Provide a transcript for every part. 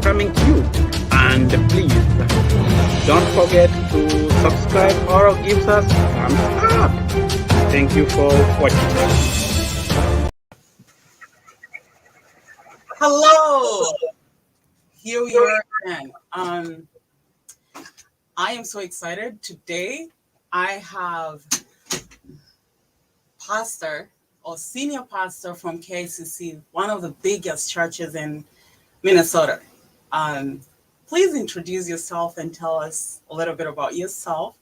coming to you. And please don't forget to subscribe or give us thumbs up. Thank you for watching. Hello, here we are again. I am so excited. Today I have pastor or senior pastor from KCC, one of the biggest churches in Minnesota. Please introduce yourself and tell us a little bit about yourself.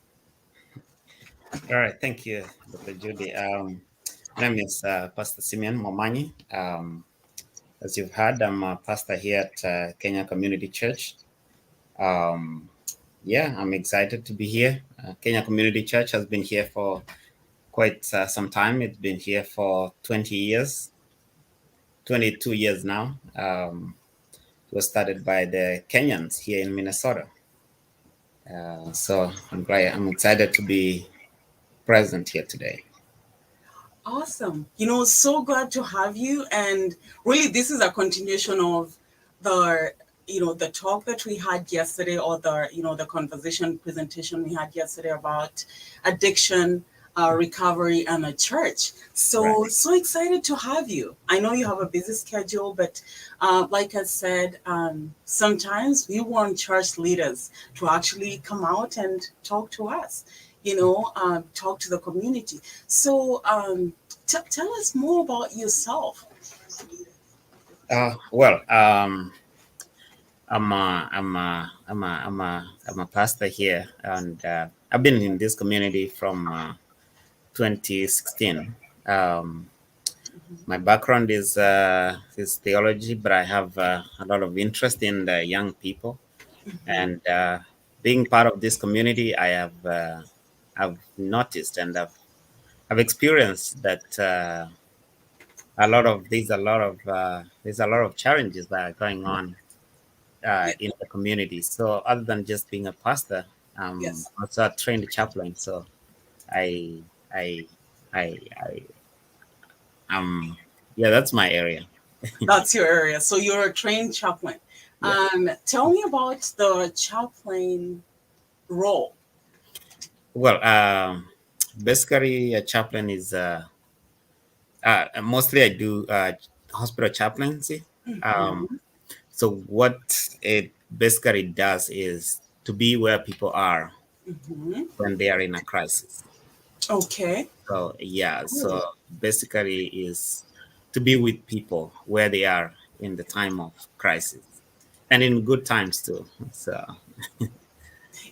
All right, thank you, Dr. Judi. My name is Pastor Simeon Momanyi. As you've heard, I'm a pastor here at Kenya Community Church. I'm excited to be here. Kenya Community Church has been here for quite some time. It's been here for 20 years, 22 years now. It was started by the Kenyans here in Minnesota. So I'm excited to be present here today. Awesome. So glad to have you. And really, this is a continuation of the talk that we had yesterday, or the conversation presentation we had yesterday about addiction, recovery, and a church. So excited to have you. I know you have a busy schedule, but like I said, sometimes we want church leaders to actually come out and talk to us. Talk to the community. So tell us more about yourself. I'm a pastor here, and I've been in this community from 2016. My background is theology, but I have a lot of interest in the young people, and being part of this community, I've noticed and I've experienced that there's a lot of challenges that are going on in the community. So other than just being a pastor, Yes. also a trained chaplain. So that's my area. That's your area. So you're a trained chaplain. Yeah. Tell me about the chaplain role. Well, basically, a chaplain is mostly I do hospital chaplaincy. So what it basically does is to be where people are when they are in a crisis. Okay. So so basically is to be with people where they are in the time of crisis and in good times too. So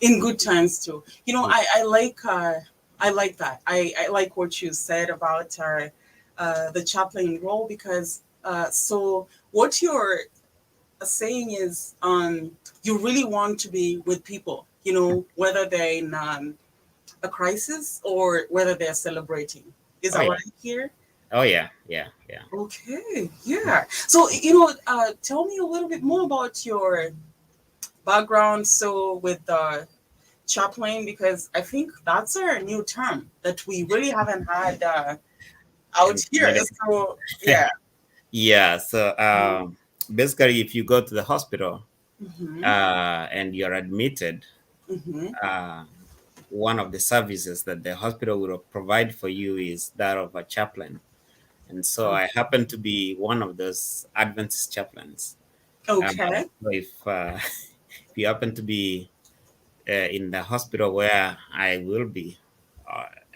In good times too. I like that. I like what you said about the chaplain role, because so what you're saying is you really want to be with people, whether they're in a crisis or whether they're celebrating. Is that right here? Oh yeah. Okay, yeah. So tell me a little bit more about your background. So with the chaplain, because I think that's a new term that we really haven't had out here. So yeah. Yeah. So basically, if you go to the hospital and you're admitted, one of the services that the hospital will provide for you is that of a chaplain. And so I happen to be one of those Adventist chaplains. Okay. So if you happen to be in the hospital where I will be,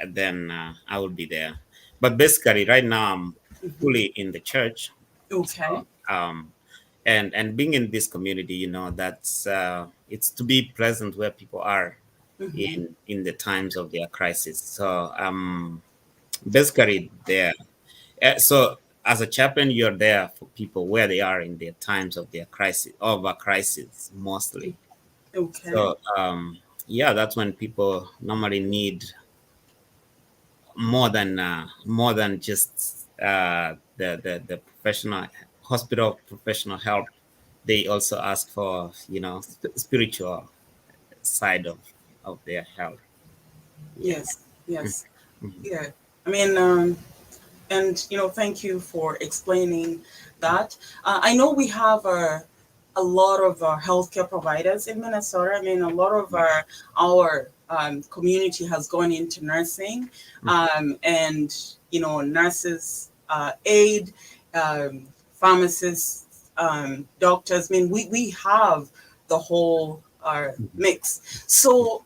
then I will be there. But basically, right now I'm fully in the church. Okay. And being in this community, that's it's to be present where people are in the times of their crisis. So basically there. So as a chaplain, you're there for people where they are in their times of their crisis, of a crisis mostly. Okay. So that's when people normally need more than just the professional hospital professional help. They also ask for spiritual side of their health. Yes. Yeah. I mean, and thank you for explaining that. I know we have a a lot of our healthcare providers in Minnesota. I mean, a lot of our community has gone into nursing, and nurses, aid, pharmacists, doctors. I mean, we have the whole mix. So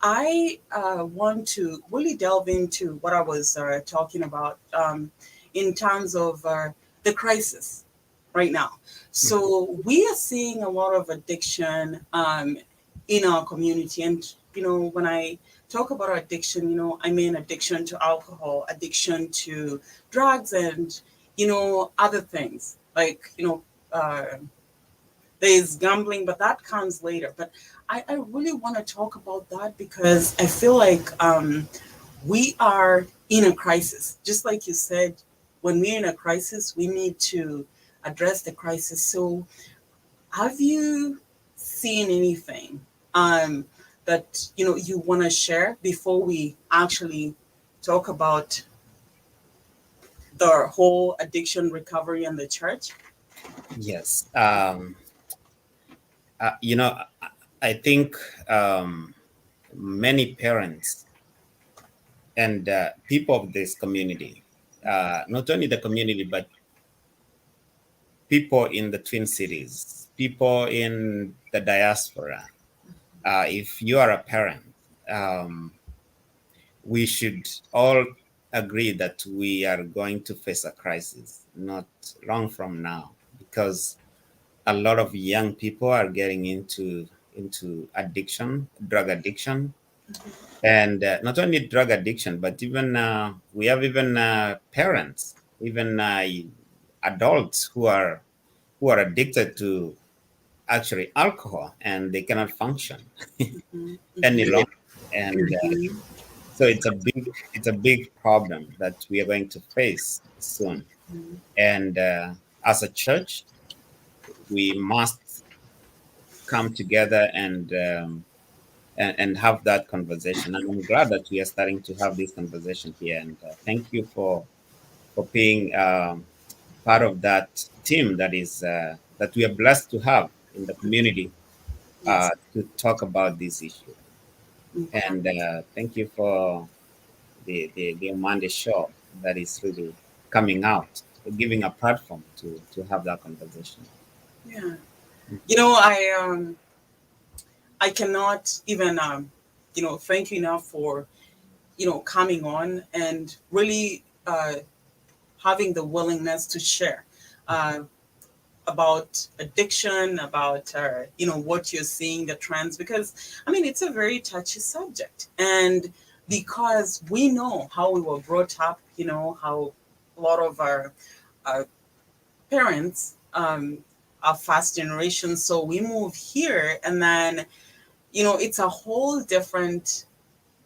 I want to really delve into what I was talking about in terms of the crisis right now. So we are seeing a lot of addiction in our community. And, when I talk about addiction, I mean addiction to alcohol, addiction to drugs, and, other things like, there's gambling, but that comes later. But I really want to talk about that because I feel like we are in a crisis. Just like you said, when we're in a crisis, we need to address the crisis. So, have you seen anything that you want to share before we actually talk about the whole addiction recovery in the church? Yes. You know, I think many parents and people of this community, not only the community, but people in the Twin Cities, people in the diaspora, if you are a parent, we should all agree that we are going to face a crisis not long from now, because a lot of young people are getting into addiction, drug addiction, and not only drug addiction, but even we have even parents, even adults who are addicted to actually alcohol, and they cannot function any longer. And so it's a big problem that we are going to face soon. And as a church, we must come together and have that conversation. And I'm glad that we are starting to have this conversation here. And thank you for being part of that team that we are blessed to have in the community Yes. to talk about this issue. Okay. And thank you for the Monday show that is really coming out, giving a platform to have that conversation. Yeah. I cannot even thank you enough for coming on and really having the willingness to share uh, about addiction, about what you're seeing, the trends, because I mean it's a very touchy subject, and because we know how we were brought up, how a lot of our parents are first generation, so we move here, and then it's a whole different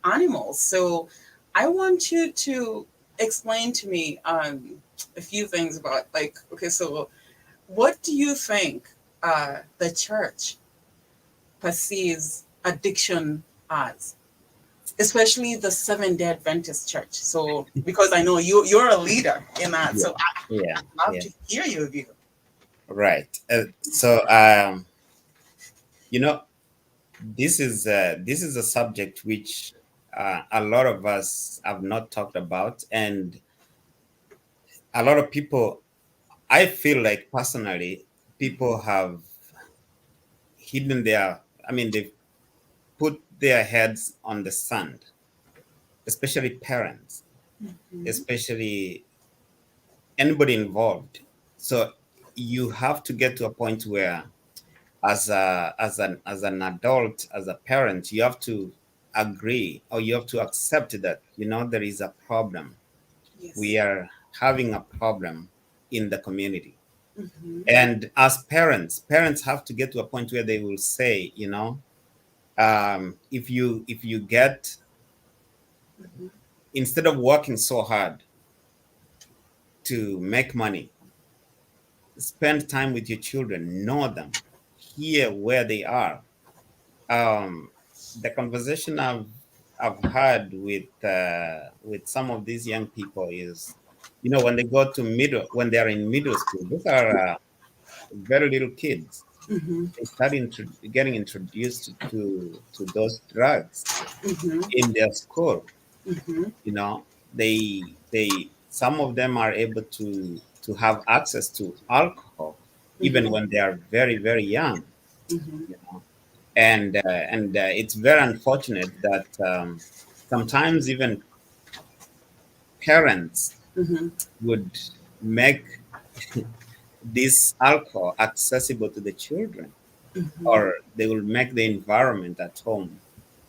animal. So I want you to explain to me a few things about, like, okay, so what do you think the church perceives addiction as, especially the Seventh Day Adventist Church? So because I know you're a leader in that, Yeah, so yeah, I'd love yeah. to hear your view. Right. So you know, this is a subject which a lot of us have not talked about, and a lot of people. I feel like personally, people have hidden their. I mean, they've put their heads on the sand, especially parents, Mhm. especially anybody involved. So you have to get to a point where, as an adult, as a parent, you have to agree, or you have to accept that there is a problem. We Yes. are having a problem in the community. Hmm. And as parents have to get to a point where they will say, if you get, instead of working so hard to make money, spend time with your children, know them, hear where they are. um, the conversation I've had with some of these young people is, when they go to when they are in middle school, those are very little kids. Mm-hmm. they start getting introduced to those drugs Mm-hmm. in their school. Mm-hmm. You know, they some of them are able to have access to alcohol even Mm-hmm. when they are very very young. Mm-hmm. You know, and it's very unfortunate that sometimes even parents Mm-hmm. would make this alcohol accessible to the children, Mm-hmm. or they will make the environment at home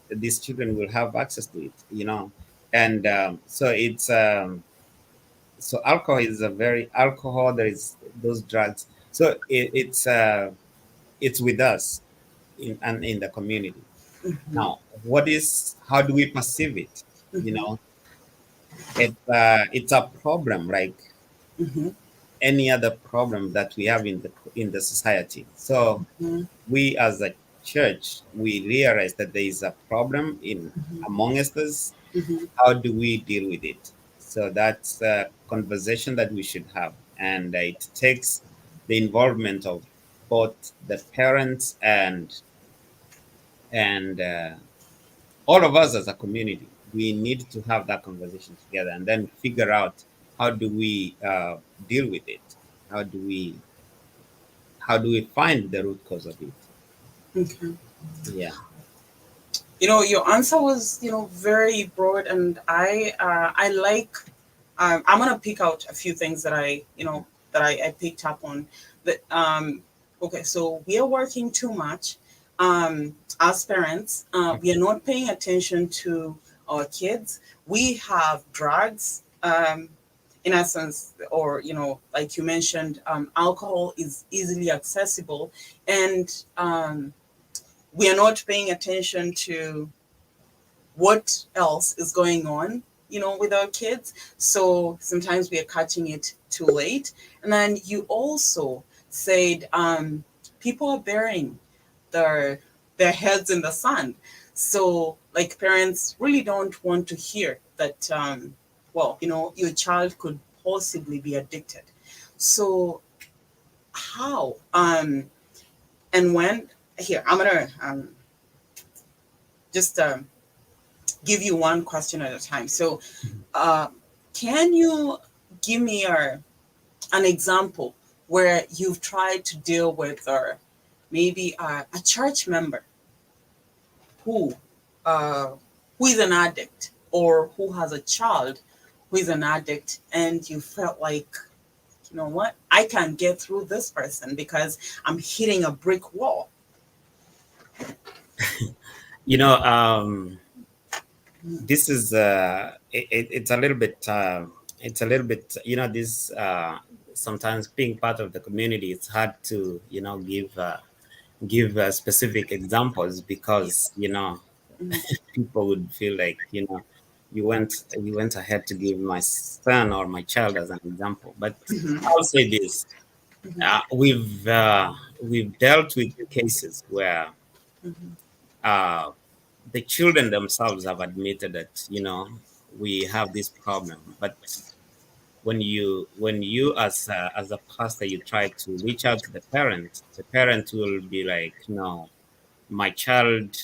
that these children will have access to it. You know, and so it's so alcohol is a very alcohol. There is those drugs. So it's with us in the community. Mm-hmm. Now, what is how do we perceive it? You Mm-hmm. know, it's a problem like Mm-hmm. any other problem that we have in the society. So Mm-hmm. we as a church, we realize that there is a problem in amongst us. Mm-hmm. How do we deal with it? So that's a conversation that we should have, and it takes the involvement of both the parents and all of us as a community. We need to have that conversation together and then figure out how do we deal with it. How do we find the root cause of it? Okay. Yeah. Your answer was, very broad, and I like. I'm gonna pick out a few things that I picked up on. That okay, so we are working too much, as parents. We are not paying attention to our kids. We have drugs, in essence, or like you mentioned, alcohol is easily accessible, and we are not paying attention to what else is going on, with our kids. So sometimes we are catching it too late. And then you also said, people are burying their their heads in the sand. So like parents really don't want to hear that, your child could possibly be addicted. So how, and when, here I'm gonna just give you one question at a time. So, uh, can you give me an example where you've tried to deal with, or maybe a church member who uh, who is an addict, or who has a child who is an addict, and you felt like, you know what, I can't get through this person because I'm hitting a brick wall. You know, this is it's a little bit you know this sometimes being part of the community, it's hard to give specific examples because Mhm. people would feel like you went ahead to give my son or my child as an example. But Mhm. I'll say this: we've dealt with cases where Mhm. uh, the children themselves have admitted that we have this problem. But when you as a pastor, you try to reach out to the parent will be like, no, my child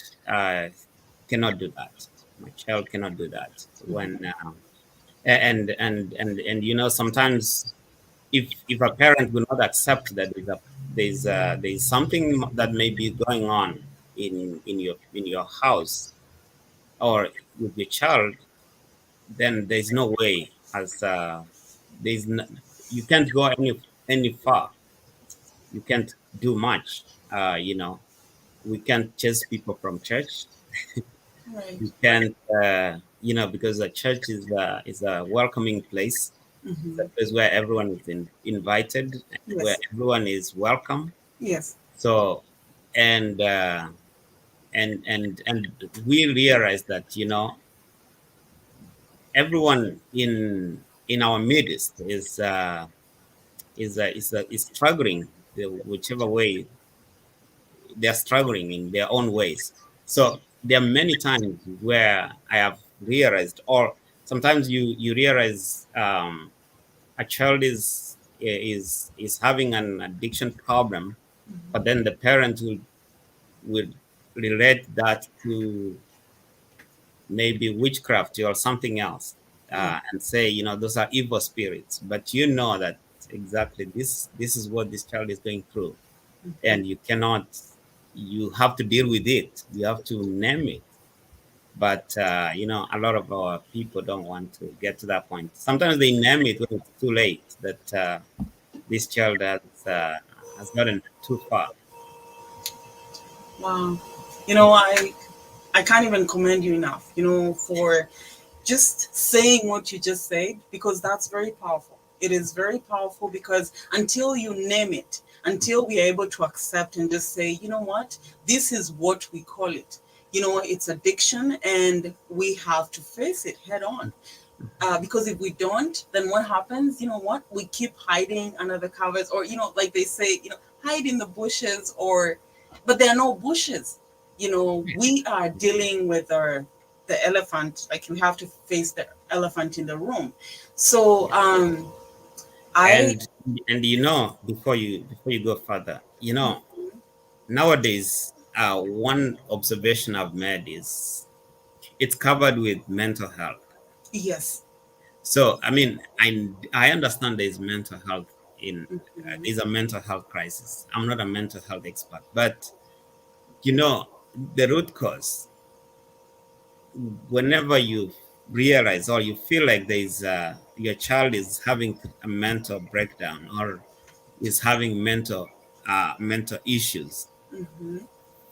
cannot do that. My child cannot do that. When and sometimes if a parent will not accept that there's something that may be going on in your house or with your child, then there's no way as there's no, you can't go any far. You can't do much. We can't chase people from church. Right. We can't, because the church is a welcoming place. It's a Hmm. place where everyone is invited, and where Yes. everyone is welcome. Yes. So, and uh, and we realize that everyone in our midst is struggling whichever way they're struggling in their own ways. So there are many times where I have realized, or sometimes you realize a child is having an addiction problem, but then the parent would relate that to maybe witchcraft or something else, Yeah. and say, those are evil spirits. But you know that exactly this is what this child is going through, and you cannot. You have to deal with it. You have to name it. But a lot of our people don't want to get to that point. Sometimes they name it when it's too late. That this child has gotten too far. Wow. I can't even commend you enough, for just saying what you just said, because that's very powerful. It is very powerful because until you name it, until we are able to accept and just say, you know what, this is what we call it. It's addiction and we have to face it head on. Because if we don't, then what happens? You know what? We keep hiding under the covers, or like they say, hide in the bushes, but there are no bushes. We are dealing with the elephant. Like we have to face the elephant in the room. So I And before you go further, nowadays, one observation I've made is it's covered with mental health. yes. So, I mean, I understand there's mental health Mhm. there's a mental health crisis. I'm not a mental health expert, but you know, the root cause, whenever you realize or you feel like there's your child is having a mental breakdown or is having mental issues, Mhm.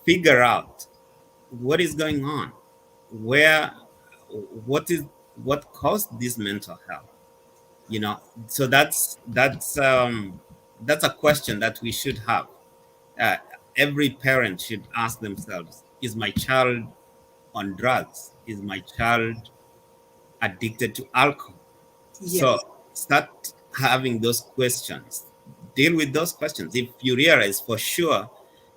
figure out what is going on, where what is what caused this mental health, so that's a question that we should have. uh, every parent should ask themselves, is my child on drugs? Is my child addicted to alcohol? So Yes. start having those questions, deal with those questions. If you realize for sure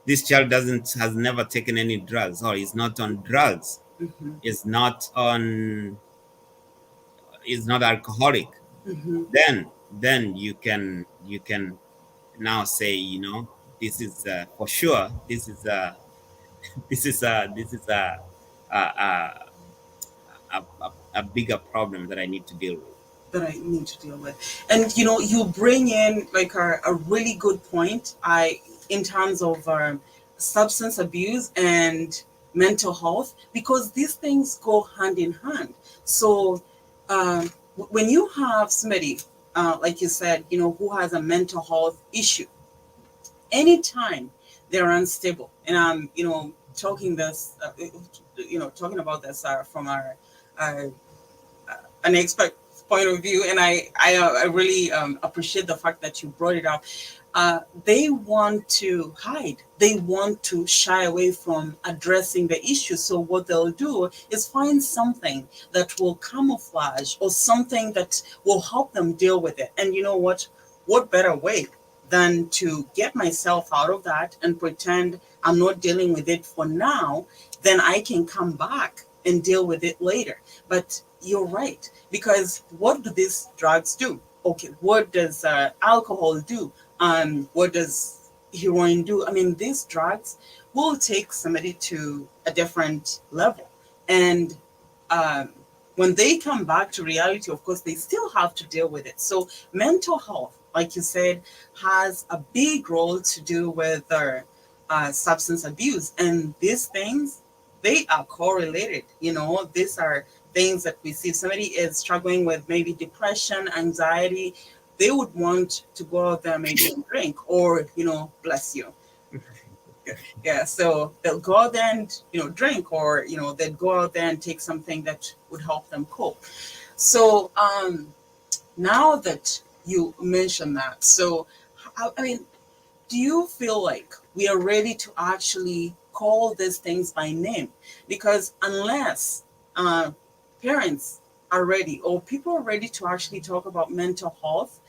this child doesn't has never taken any drugs or is not on drugs, Mhm. is not on is not alcoholic, Mhm. then you can now say, this is for sure, this is a, a, a bigger problem that I need to deal with. That I need to deal with. And you bring in like a really good point. In terms of substance abuse and mental health, because these things go hand in hand. So when you have somebody, like you said, who has a mental health issue, anytime they're unstable, and I'm talking about this from our an expert point of view, and I really appreciate the fact that you brought it up. They want to hide. They want to shy away from addressing the issue. So what they'll do is find something that will camouflage or something that will help them deal with it. And you know what? What better way than to get myself out of that and pretend I'm not dealing with it for now? Then I can come back and deal with it later. But you're right, because what do these drugs do? Okay, what does alcohol do? What does heroin do? I mean, these drugs will take somebody to a different level. And um, when they come back to reality, of course, they still have to deal with it. So, mental health, like you said, has a big role to do with their substance abuse. And these things, they are correlated. These are things that we see. If somebody is struggling with maybe depression, anxiety, they would want to go out there maybe and drink, or bless you. Yeah, so they'll go out there and drink, or they'd go out there and take something that would help them cope. So now that you mention that, so I mean, do you feel like we are ready to actually call these things by name? Because unless uh, parents are ready, or people are ready to actually talk about mental health,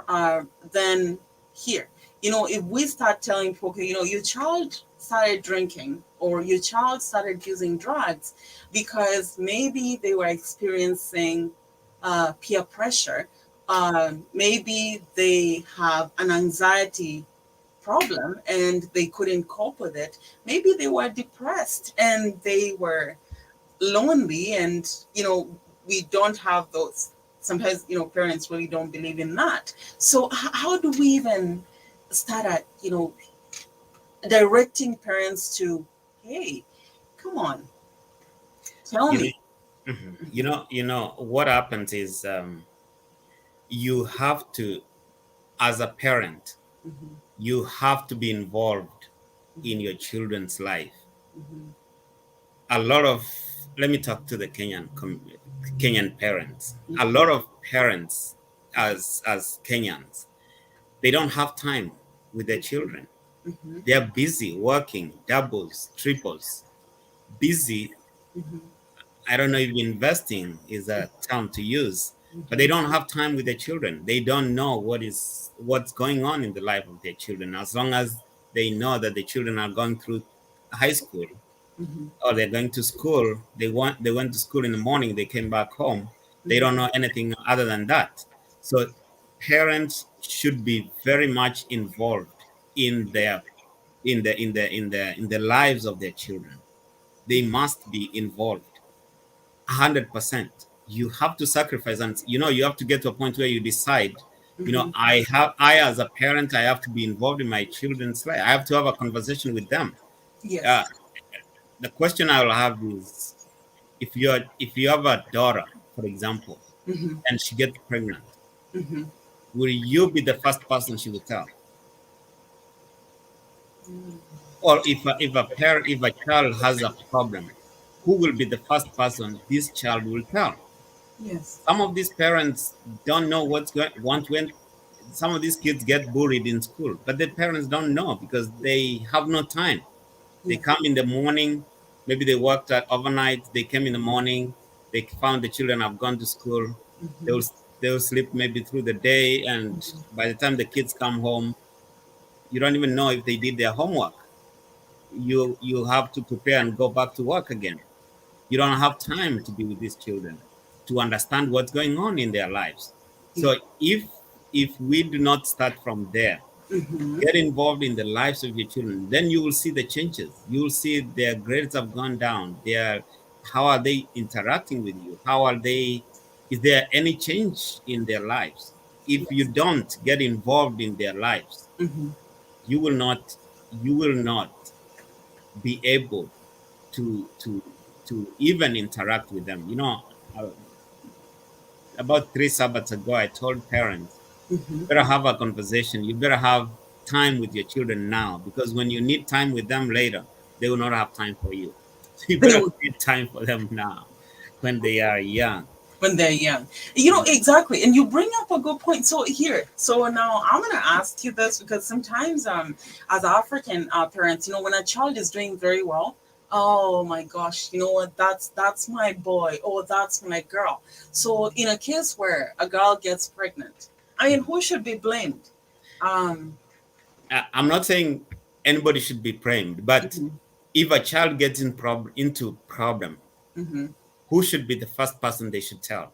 uh, then here, if we start telling people, okay, your child started drinking or your child started using drugs because maybe they were experiencing peer pressure, maybe they have an anxiety problem and they couldn't cope with it. Maybe they were depressed and they were lonely, and we don't have those. Sometimes parents really don't believe in that. So how do we even start at directing parents to, hey, come on, tell You know, me. what happens is you have to, as a parent, Mhm, you have to be involved in mhm, your children's life. mhm, A lot of, let me talk to the Kenyan parents. A mhm, lot of parents, as Kenyans, they don't have time with their children. mhm, They are busy working doubles, triples, busy. mhm, I don't know if investing is a term to use, but they mhm. don't have time with their children. They don't know what's going on in the life of their children. As long as they know that the children are going through high school Mhm, or they're going to school, they went to school in the morning, they came back home. They don't mhm. know anything other than that. So parents should be very much involved in their in the lives of their children. They must be involved 100%. You have to sacrifice, and you have to get to a point where you decide, Mhm. I as a parent, I have to be involved in my children's life. I have to have a conversation with them. uh, Yes. the question I will have is, if you have a daughter, for example, Mhm, and she gets pregnant, mhm. will you be the first person she will tell? Mm. Or if a child has a problem, who will be the first person this child will tell? Yes. Some of these parents don't know what's going want when some of these kids get bullied in school, but the parents don't know because they have no time. They Yes. come in the morning, maybe they worked at overnight, they came in the morning, they found the children have gone to school, they'll Mhm, they'll sleep maybe through the day, and by the time the kids come home, you don't even know if they did their homework. You have to prepare and go back to work again. You don't have time to be with these children to understand what's going on in their lives. yeah. So if we do not start from there, Mhm. get involved in the lives of your children, then you will see the changes. You will see their grades have gone down. How are they interacting with you? How are they? Is there any change in their lives? If you Yes. don't get involved in their lives, Mhm. you will not you will not be able to to even interact with them. Uh, about 3 Sabbaths ago, I told parents, Mhm. better have a conversation. You better have time with your children now, because when you need time with them later, they will not have time for you. So you They better would, create time for them now when they are young. when they're young. Mm. Exactly. And you bring up a good point. So here, so now I'm gonna ask you this because sometimes as African parents, when a child is doing very well, oh my gosh, you know what, that's my boy, or that's my girl. So in a case where a girl gets pregnant, I mean, who should be blamed? Um I'm not saying anybody should be blamed, but mhm, if a child gets into problem, mhm. who should be the first person they should tell?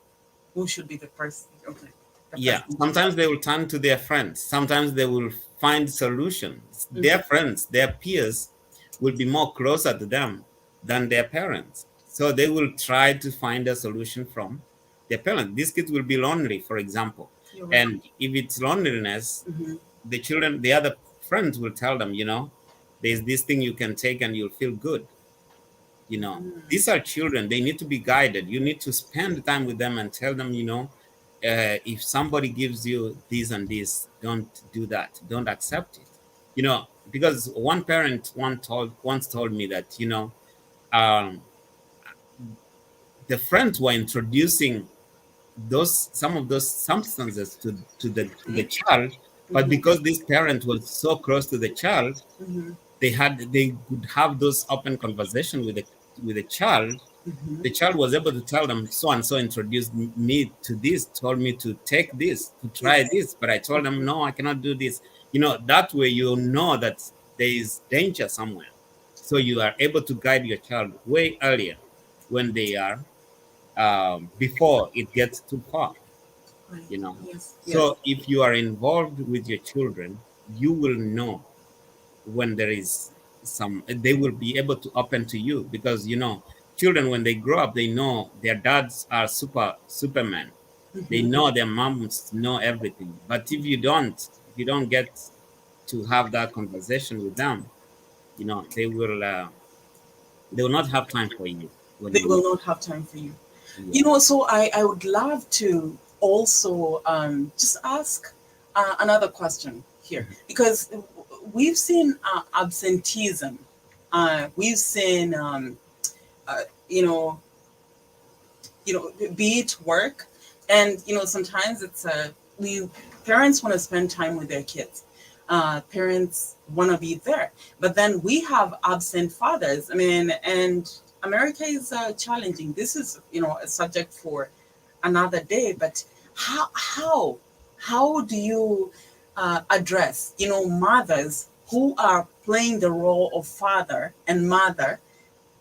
Who should be the person? Okay. The Yeah, person to sometimes tell. they will turn to their friends. Sometimes they will find solutions. Their Mhm. friends, their peers will be more closer to them than their parents. So they will try to find a solution from their parents. These kids will be lonely, for example. You're right. And if it's loneliness, Mhm. the other friends will tell them, there's this thing you can take and you'll feel good. These are children. They need to be guided. You need to spend time with them and tell them, if somebody gives you this and this, don't do that. Don't accept it. Because one parent once told me that, um, the friends were introducing those some of those substances to the child, but Mhm. because this parent was so close to the child, Mhm. they could have those open conversation with the child. Mhm. The child was able to tell them, so and so introduced me to this, told me to take this, to try Yes. this, but I told them no, I cannot do this. That way you know that there is danger somewhere, so you are able to guide your child way earlier when they are before it gets too far. Right. you know Yes. Yes. so if you are involved with your children, you will know. when there is some, they will be able to open to you, because children, when they grow up, they know their dads are supermen. They Mhm. know their moms know everything. But if you don't get to have that conversation with them, they will not have time for you when They you will need. not have time for you. Yeah. So I would love to also just ask another question here, because we've seen absenteeism. We've seen, uh, you know, be it work, and sometimes it's we parents want to spend time with their kids. Parents want to be there, but then we have absent fathers. I mean, and America is challenging. This is a subject for another day. But how do you address mothers who are playing the role of father and mother,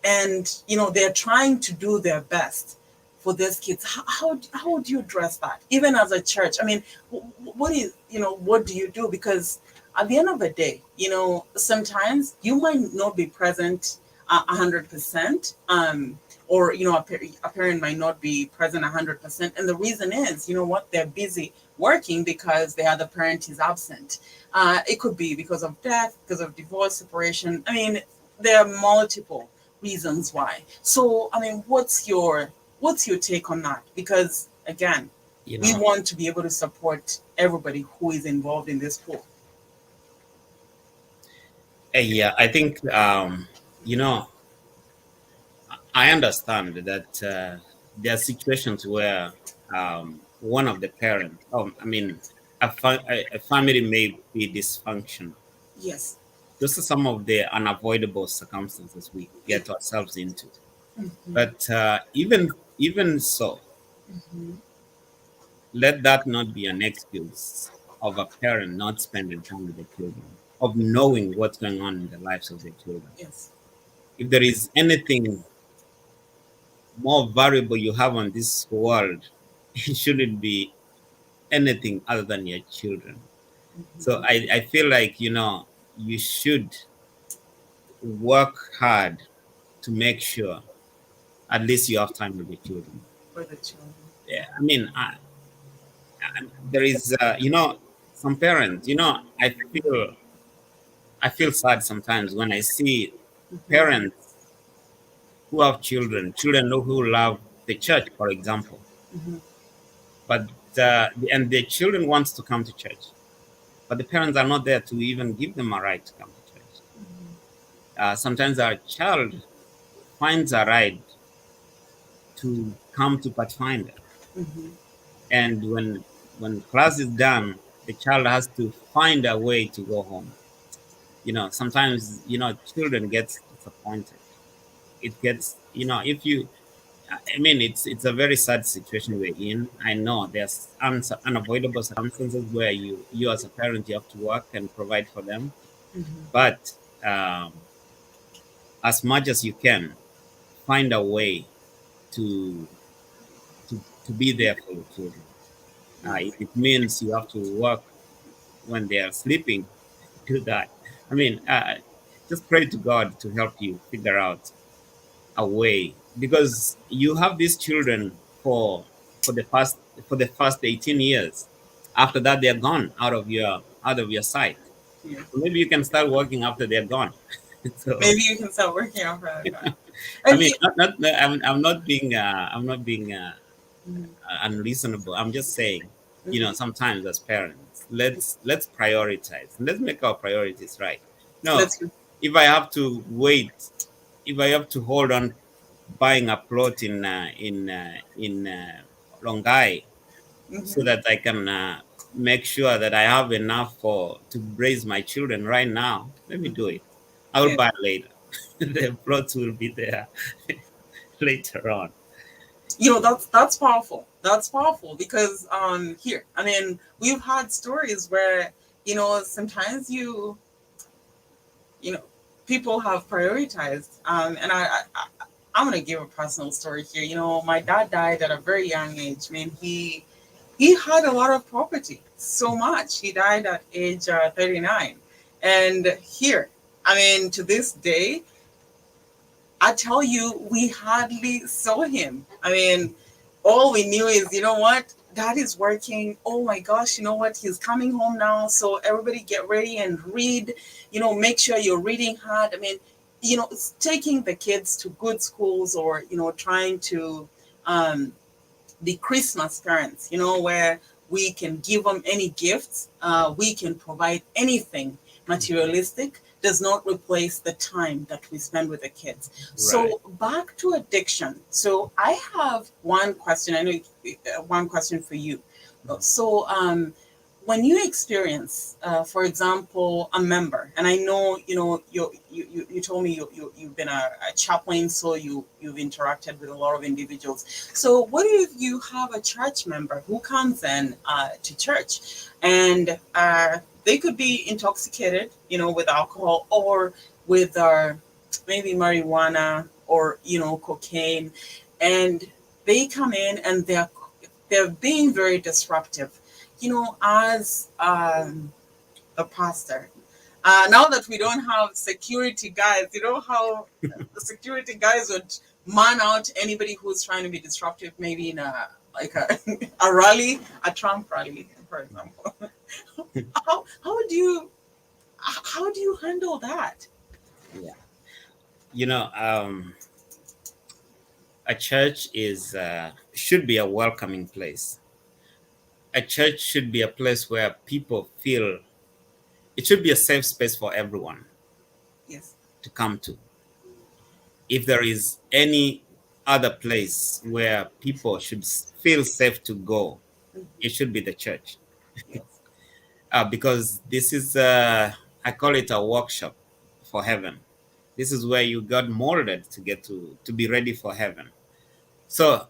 and they're trying to do their best for these kids? How would you address that, even as a church? I mean, what do you do? Because at the end of the day, sometimes you might not be present 100%, or a parent might not be present 100%, and the reason is, what, they're busy working because the other parent is absent. It could be because of death, because of divorce, separation. I mean, there are multiple reasons why. So, I mean, what's your take on that? Because again, You we know, want to be able to support everybody who is involved in this pool. yeah, I think, you know, I understand that there are situations where one of the parents, I mean, a family may be dysfunctional. Yes. Those are some of the unavoidable circumstances we Yeah. get ourselves into. Mhm. But even so, Mhm. let that not be an excuse of a parent not spending time with their children, of knowing what's going on in the lives of their children. Yes. If there is anything more valuable you have on this world, it shouldn't be anything other than your children. So Mhm. I feel like, you should work hard to make sure at least you have time with your children. For the children. Yeah, I mean, there is, some parents, I feel sad sometimes when I see Mhm. parents who have children who love the church, for example, Mhm. but and the children wants to come to church, but the parents are not there to even give them a right to come to church. Sometimes our child finds a ride to come to Pathfinder, Mhm. and when class is done, the child has to find a way to go home. Sometimes children gets disappointed. It gets, if you I mean, it's a very sad situation we're in. I know there's unavoidable circumstances where you as a parent, you have to work and provide for them, Mhm. but as much as you can, find a way to to be there for your children. Yes. If it means you have to work when they are sleeping, do that. I mean, just pray to God to help you figure out a way, because you have these children for the past for the first 18 years. After that, they're gone out of your sight. Yeah. So maybe you can start working after they're gone. So Maybe you can start working on that. I And mean, you, I'm not being Mhm. unreasonable. I'm just saying, Mhm. sometimes as parents, let's prioritize, and let's make our priorities right. No, That's good. if I have to wait, if I have to hold on buying a plot in Longai, so Mhm. that I can make sure that I have enough for to raise my children right now. Let me do it. I will Yeah. buy later. The plots will be there later on. That's powerful. That's powerful because here, I mean, we've had stories where sometimes you know people have prioritized, and I'm gonna give a personal story here. My dad died at a very young age. I mean, he had a lot of property, so much. He died at age 39, And here, I mean, to this day, I tell you, we hardly saw him. I mean, all we knew is, you know what? Dad is working. Oh my gosh, you know what? He's coming home now. So everybody get ready and read. Make sure you're reading hard. I mean, it's taking the kids to good schools, or, trying to um, the Christmas parents, where we can give them any gifts, we can provide anything materialistic, does not replace the time that we spend with the kids. Right. So back to addiction. So I have one question. I know one question for you. So when you experience, for example, a member, and I know you told me you've been a chaplain, so you've interacted with a lot of individuals. So what if you have a church member who comes in to church, and they could be intoxicated, with alcohol, or with maybe marijuana, or cocaine, and they come in and they're being very disruptive, as a pastor. Now that we don't have security guys, you know how the security guys would man out anybody who's trying to be disruptive, maybe in a rally, a Trump rally, for example. How do you handle that? Yeah. You know, a church should be a welcoming place. A church should be a place where people feel it should be a safe space for everyone Yes. to come to. If there is any other place where people should feel safe to go, it should be the church. Yes. Because this is, I call it a workshop for heaven. This is where you got molded to get to be ready for heaven. So,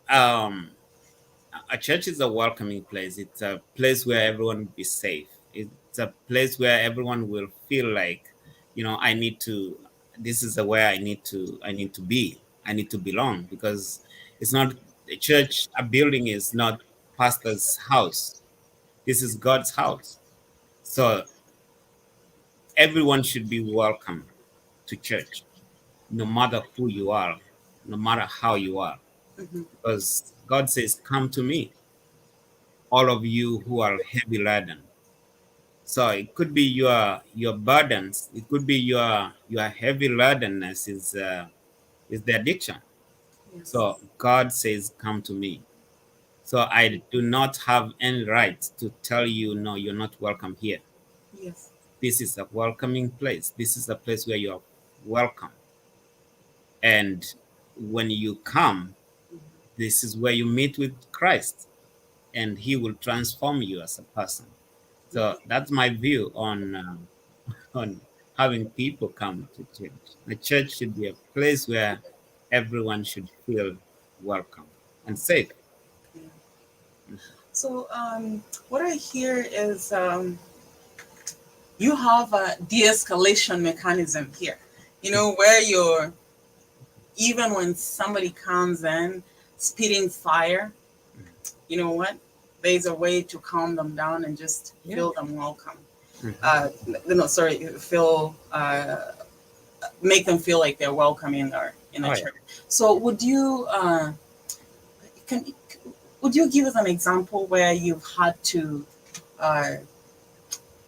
a church is a welcoming place. It's a place where everyone will be safe. It's a place where everyone will feel like, I need to. This is the where I need to be. I need to belong, because it's not a church. A building is not pastor's house. This is God's house. So everyone should be welcome to church, no matter who you are, no matter how you are, Hmm. because God says, "Come to me, all of you who are heavy laden." So it could be your burdens. It could be your heavy ladenness is the addiction. Yes. So God says, "Come to me." So I do not have any right to tell you, no, you're not welcome here. Yes. This is a welcoming place. This is a place where you are welcome. And when you come, this is where you meet with Christ, and He will transform you as a person. So that's my view on having people come to church. The church should be a place where everyone should feel welcome and safe. Yeah. So what I hear is you have a de-escalation mechanism here, where you're, even when somebody comes in spitting fire, you know what, there's a way to calm them down and just Yeah. feel them welcome. Mhm. No, sorry, feel make them feel like they're welcome in the Oh, yeah. church. So can would you give us an example where you've had to uh,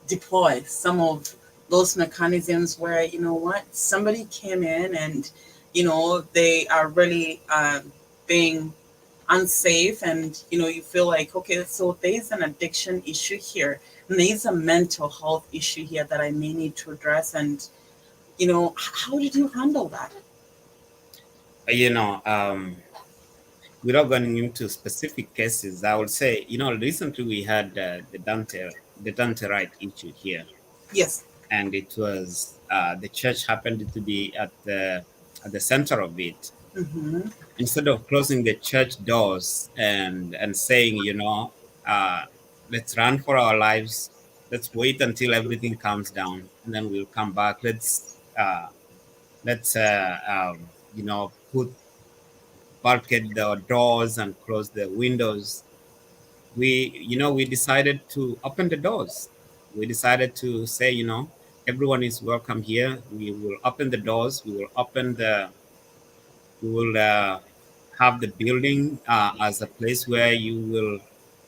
deploy some of those mechanisms, where, what, somebody came in and, they are really being unsafe, and, you feel like, okay, so there's an addiction issue here, and there's a mental health issue here that I may need to address, and, how did you handle that? You know, without going into specific cases, I would say, recently we had the Dante right issue here, Yes. and it was the church happened to be at the center of it. Mm-hmm. Instead of closing the church doors and saying, uh, let's run for our lives, let's wait until everything calms down, and then we'll come back. Let's put barricade the doors and close the windows. We decided to open the doors. We decided to say, everyone is welcome here. We will open the doors. We will have the building as a place where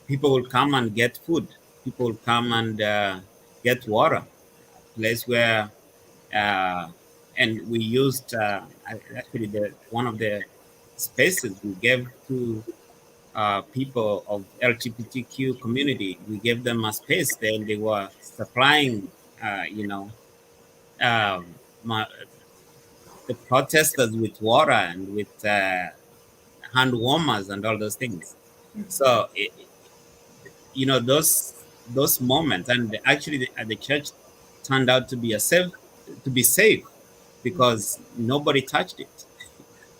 people will come and get food. People will come and get water. Place where uh, and we used actually the one of the spaces we gave to people of LGBTQ community. We gave them a space. Then they were supplying, you know, um, my, the protesters with water and with hand warmers and all those things. So you know those moments, and actually the church turned out to be to be safe because nobody touched it.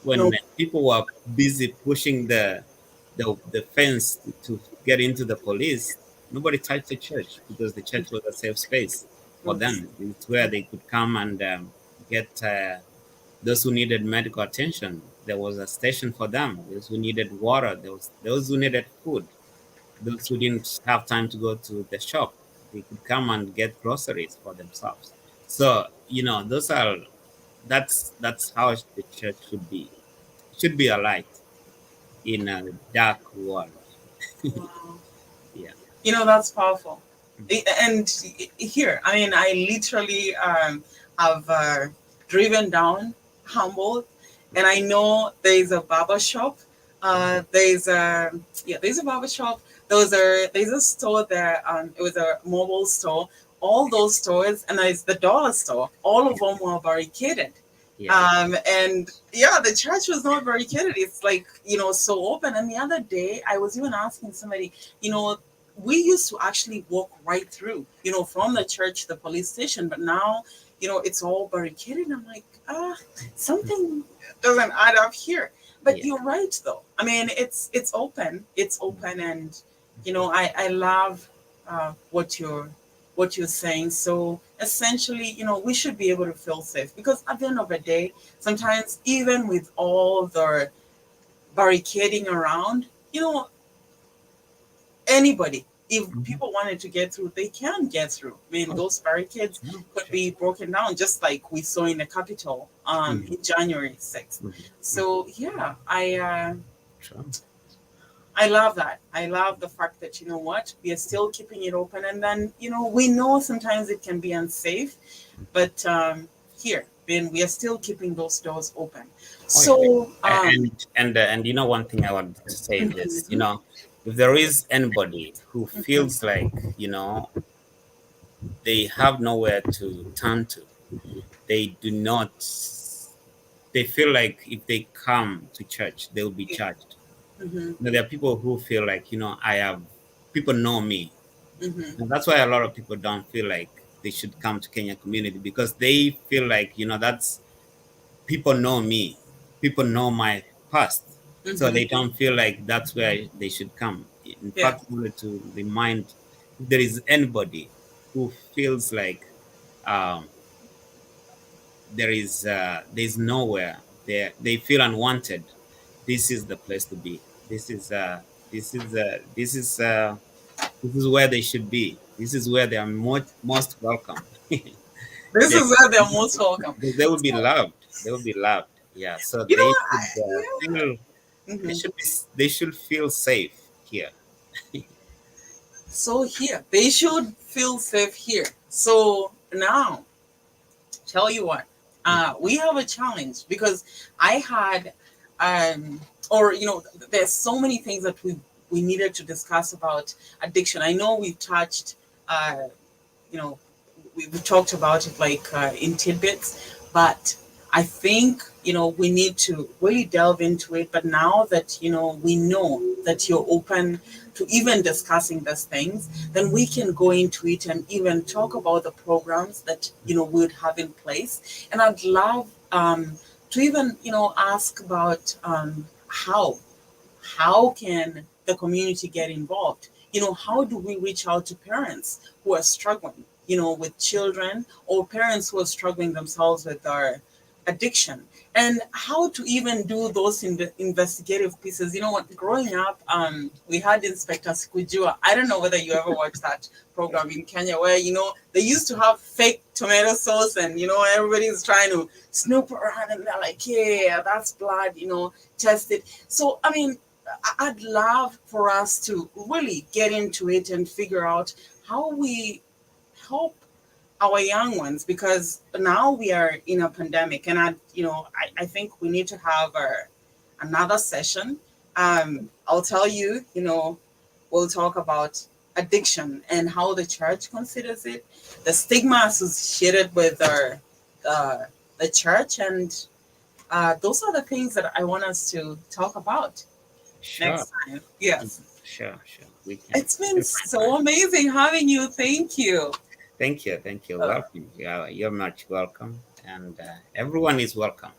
When No, people were busy pushing the fence to get into the police, nobody touched the church because the church was a safe space for oops. them. It's where they could come and get those who needed medical attention. There was a station for them. Those who needed water. There was those who needed food. Those who didn't have time to go to the shop, they could come and get groceries for themselves. So you know, that's how the church should be. It should be a light in a dark world. Wow. Yeah. That's powerful. And here, I mean, I literally have driven down Humboldt, and I know there's a barber shop. There's a barber shop. There's a store there. It was a mobile store. All those stores, and there's the dollar store. All of them were barricaded. Yeah. And yeah, the church was not barricaded. It's like, so open. And the other day, I was even asking somebody, we used to actually walk right through, from the church to the police station, but now, it's all barricaded. I'm like, something doesn't add up here. But Yeah. you're right, though. I mean, it's open. It's open, and I love what you're saying. So essentially, we should be able to feel safe because at the end of the day, sometimes even with all the barricading around, anybody, if Mhm. people wanted to get through, they can get through. I mean, Oh, those barricades yeah. could be broken down, just like we saw in the Capitol Mhm. in January 6th. Mhm. Mhm. So yeah, Sure. I love that. I love the fact that, what, we are still keeping it open. And then, we know sometimes it can be unsafe, but here, then we are still keeping those doors open. Oh yeah. So, And you know, one thing I want to say is this. You know, if there is anybody who feels like, you know, they have nowhere to turn to, they do not. They feel like if they come to church, they will be judged. mm-hmm, You know, there are people who feel like, you know, people know me. mm-hmm, And that's why a lot of people don't feel like they should come to Kenya community because they feel like, you know, that's people know me. People know my past. So mm-hmm, they don't feel like that's where they should come. In yeah, fact, I wanted to remind if there is anybody who feels like um, there's nowhere they feel unwanted, this is the place to be. This is this is this is where they should be. This is where they are most welcome. this they, is where they're most welcome. they will be So, loved. They will be loved. Yeah. So you know they what? should feel Hmm. they should feel safe here. So here, they should feel safe here. So now, tell you what, we have a challenge because I had, or there's so many things that we needed to discuss about addiction. I know we've touched, you know, we talked about it like in tidbits, but I think we need to really delve into it. But now that we know that you're open to even discussing these things, then we can go into it and even talk about the programs that we would have in place. And I'd love to even ask about how can the community get involved? How do we reach out to parents who are struggling, with children, or parents who are struggling themselves with addiction and how to even do those investigative pieces. You know what, growing up, we had Inspector Sikujua. I don't know whether you ever watched that program in Kenya where, you know, they used to have fake tomato sauce and, you know, everybody's trying to snoop around and they're like, yeah, that's blood, you know, test it. So, I mean, I'd love for us to really get into it and figure out how we help our young ones, because now we are in a pandemic and I think we need to have another session. I'll tell you, you know, we'll talk about addiction and how the church considers it, the stigma associated with the church, and those are the things that I want us to talk about next time. Yes. Sure. We can. It's been so amazing having you. Thank you. Thank you. Welcome. You're much welcome, and everyone is welcome.